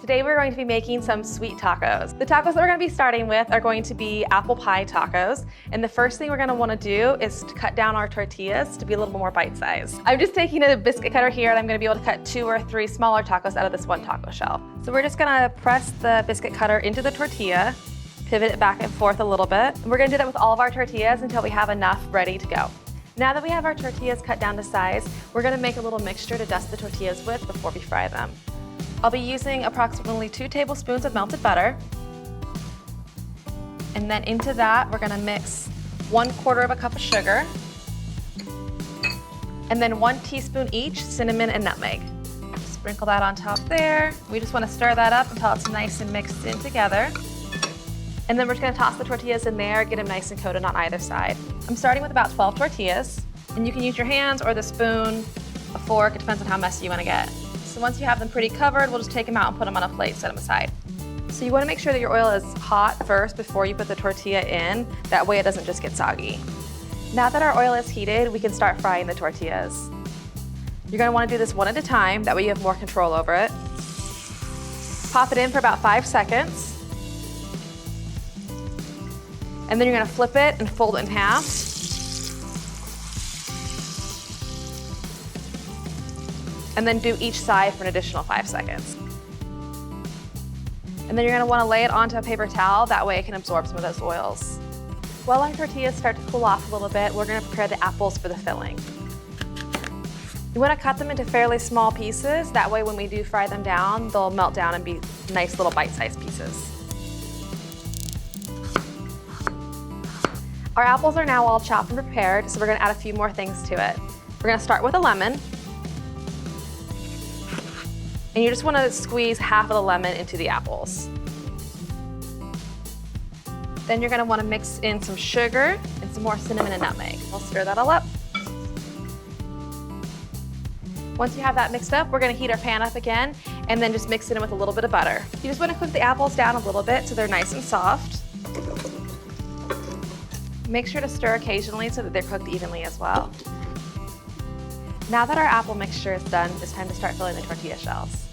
Today we're going to be making some sweet tacos. The tacos that we're going to be starting with are going to be apple pie tacos. And the first thing we're going to want to do is to cut down our tortillas to be a little more bite-sized. I'm just taking a biscuit cutter here and I'm going to be able to cut 2 or 3 smaller tacos out of this one taco shell. So we're just going to press the biscuit cutter into the tortilla, pivot it back and forth a little bit. And we're going to do that with all of our tortillas until we have enough ready to go. Now that we have our tortillas cut down to size, we're going to make a little mixture to dust the tortillas with before we fry them. I'll be using approximately 2 tablespoons of melted butter. And then into that, we're gonna mix 1/4 cup of sugar. And then 1 teaspoon each cinnamon and nutmeg. Sprinkle that on top there. We just wanna stir that up until it's nice and mixed in together. And then we're just gonna toss the tortillas in there, get them nice and coated on either side. I'm starting with about 12 tortillas. And you can use your hands or the spoon, a fork, it depends on how messy you wanna get. So once you have them pretty covered, we'll just take them out and put them on a plate, set them aside. So you want to make sure that your oil is hot first before you put the tortilla in. That way it doesn't just get soggy. Now that our oil is heated, we can start frying the tortillas. You're going to want to do this one at a time, that way you have more control over it. Pop it in for about 5 seconds. And then you're going to flip it and fold it in half. And then do each side for an additional 5 seconds. And then you're gonna wanna lay it onto a paper towel, that way it can absorb some of those oils. While our tortillas start to cool off a little bit, we're gonna prepare the apples for the filling. You wanna cut them into fairly small pieces, that way when we do fry them down, they'll melt down and be nice little bite-sized pieces. Our apples are now all chopped and prepared, so we're gonna add a few more things to it. We're gonna start with a lemon. And you just want to squeeze half of the lemon into the apples. Then you're going to want to mix in some sugar and some more cinnamon and nutmeg. We'll stir that all up. Once you have that mixed up, we're going to heat our pan up again and then just mix it in with a little bit of butter. You just want to cook the apples down a little bit so they're nice and soft. Make sure to stir occasionally so that they're cooked evenly as well. Now that our apple mixture is done, it's time to start filling the tortilla shells.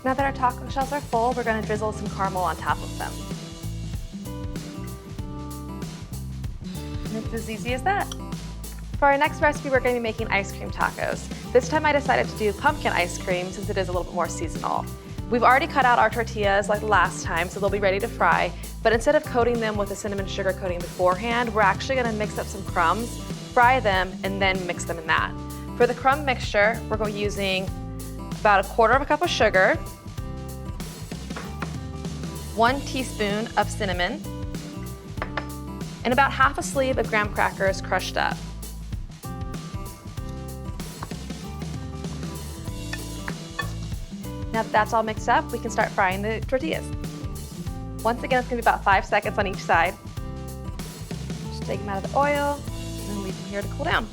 Now that our taco shells are full, we're going to drizzle some caramel on top of them. And it's as easy as that. For our next recipe, we're going to be making ice cream tacos. This time I decided to do pumpkin ice cream since it is a little bit more seasonal. We've already cut out our tortillas like the last time, so they'll be ready to fry. But instead of coating them with a cinnamon sugar coating beforehand, we're actually going to mix up some crumbs, fry them, and then mix them in that. For the crumb mixture, we're going to be using about 1/4 cup of sugar, 1 teaspoon of cinnamon, and about half a sleeve of graham crackers crushed up. Now that that's all mixed up, we can start frying the tortillas. Once again, it's going to be about 5 seconds on each side. Just take them out of the oil and then leave them here to cool down.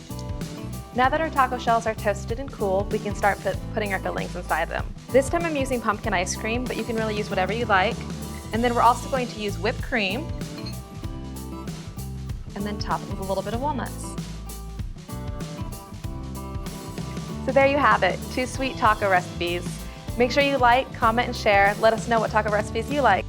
Now that our taco shells are toasted and cool, we can start putting our fillings inside them. This time I'm using pumpkin ice cream, but you can really use whatever you like. And then we're also going to use whipped cream and then top it with a little bit of walnuts. So there you have it, 2 sweet taco recipes. Make sure you like, comment, and share. Let us know what taco recipes you like.